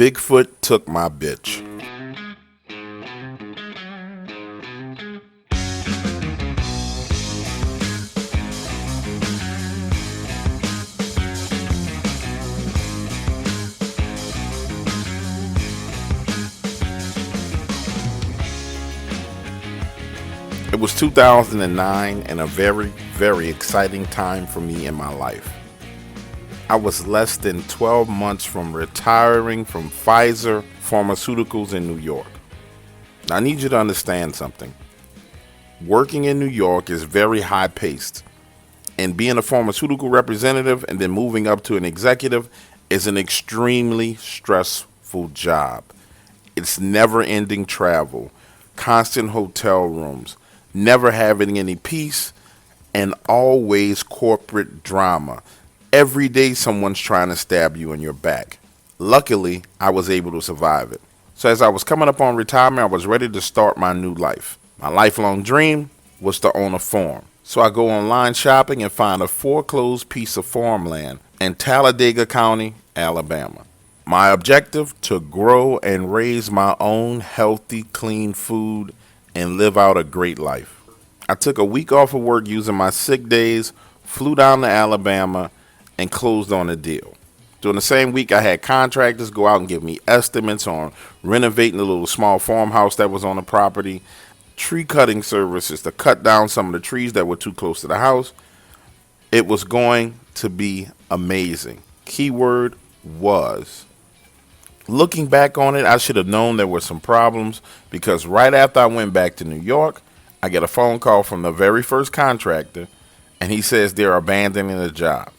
Bigfoot took my bitch. It was 2009 and a very, very exciting time for me in my life. I was less than 12 months from retiring from Pfizer Pharmaceuticals in New York. Now, I need you to understand something. Working in New York is very high paced, and being a pharmaceutical representative and then moving up to an executive is an extremely stressful job. It's never ending travel, constant hotel rooms, never having any peace, and always corporate drama. Every day someone's trying to stab you in your back. Luckily, I was able to survive it. So as I was coming up on retirement, I was ready to start my new life. My lifelong dream was to own a farm. So I go online shopping and find a foreclosed piece of farmland in Talladega County, Alabama. My objective: to grow and raise my own healthy, clean food and live out a great life. I took a week off of work using my sick days, flew down to Alabama, and closed on a deal. During the same week, I had contractors go out and give me estimates on renovating the little small farmhouse that was on the property, tree cutting services to cut down some of the trees that were too close to the house. It was going to be amazing. Keyword was. Looking back on it, I should have known there were some problems, because right after I went back to New York, I get a phone call from the very first contractor, and he says they're abandoning the job.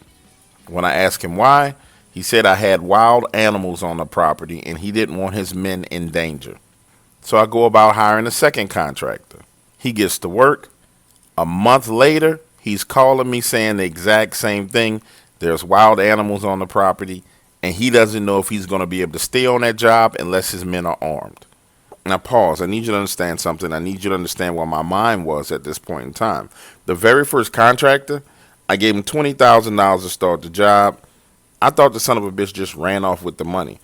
When I asked him why, he said I had wild animals on the property and he didn't want his men in danger. So I go about hiring a second contractor. He gets to work. A month later, he's calling me saying the exact same thing. There's wild animals on the property, and he doesn't know if he's going to be able to stay on that job unless his men are armed. Now pause. I need you to understand something. I need you to understand where my mind was at this point in time. The very first contractor, I gave him $20,000 to start the job. I thought the son of a bitch just ran off with the money.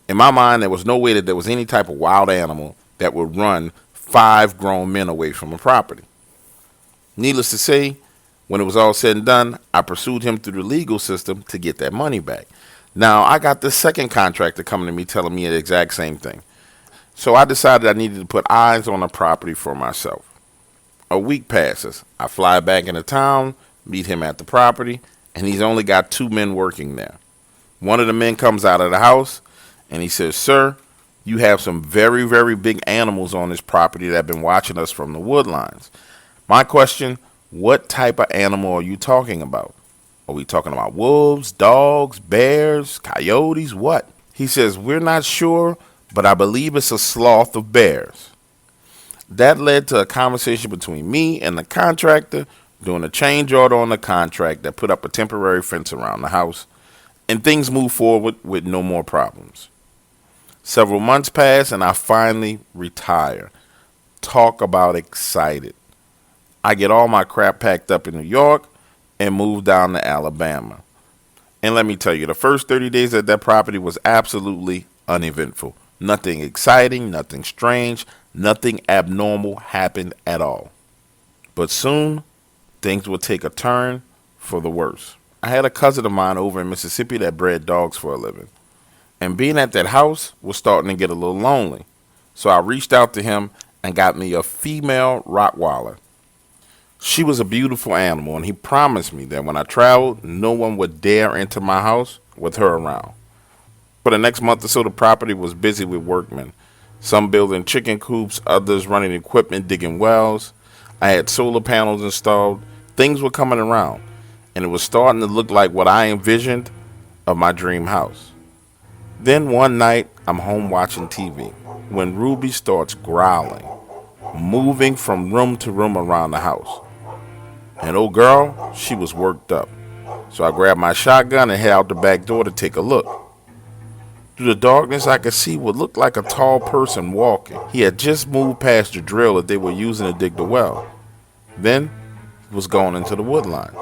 In my mind, there was no way that there was any type of wild animal that would run 5 grown men away from a property. Needless to say, when it was all said and done, I pursued him through the legal system to get that money back. Now, I got the second contractor coming to me telling me the exact same thing. So I decided I needed to put eyes on the property for myself. A week passes. I fly back into town, meet him at the property, and he's only got 2 men working there. One of the men comes out of the house, and he says, "Sir, you have some very, very big animals on this property that have been watching us from the woodlines." My question: what type of animal are you talking about? Are we talking about wolves, dogs, bears, coyotes, what? He says, "We're not sure, but I believe it's a sloth of bears." That led to a conversation between me and the contractor, doing a change order on the contract that put up a temporary fence around the house, and things moved forward with no more problems. Several months pass, and I finally retire. Talk about excited. I get all my crap packed up in New York and move down to Alabama. And let me tell you, the first 30 days at that property was absolutely uneventful. Nothing exciting, nothing strange, nothing abnormal happened at all. But soon, things would take a turn for the worse. I had a cousin of mine over in Mississippi that bred dogs for a living. And being at that house was starting to get a little lonely. So I reached out to him and got me a female Rottweiler. She was a beautiful animal, and he promised me that when I traveled, no one would dare enter my house with her around. For the next month or so, the property was busy with workmen. Some building chicken coops, others running equipment, digging wells. I had solar panels installed. Things were coming around, and it was starting to look like what I envisioned of my dream house. Then one night, I'm home watching TV when Ruby starts growling, moving from room to room around the house. And old girl, she was worked up. So I grabbed my shotgun and head out the back door to take a look. Through the darkness, I could see what looked like a tall person walking. He had just moved past the drill that they were using to dig the well. Then, he was going into the woodlines.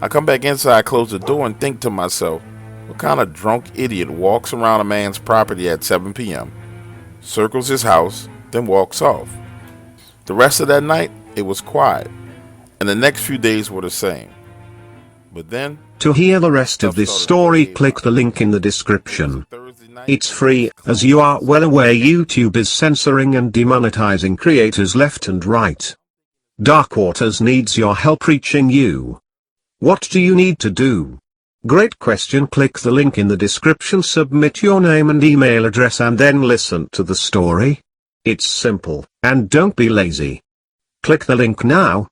I come back inside, close the door, and think to myself, What kind of drunk idiot walks around a man's property at 7 p.m., circles his house, then walks off? The rest of that night, it was quiet, and the next few days were the same. But then, to hear the rest of stuff this started to story, behave click the funny. link in the It was a description. Thursday night, It's and free, as you are well aware YouTube is censoring and demonetizing creators left and right. Dark Waters needs your help reaching you. What do you need to do? Great question. Click the link in the description, submit your name and email address, and then listen to the story. It's simple, and don't be lazy. Click the link now.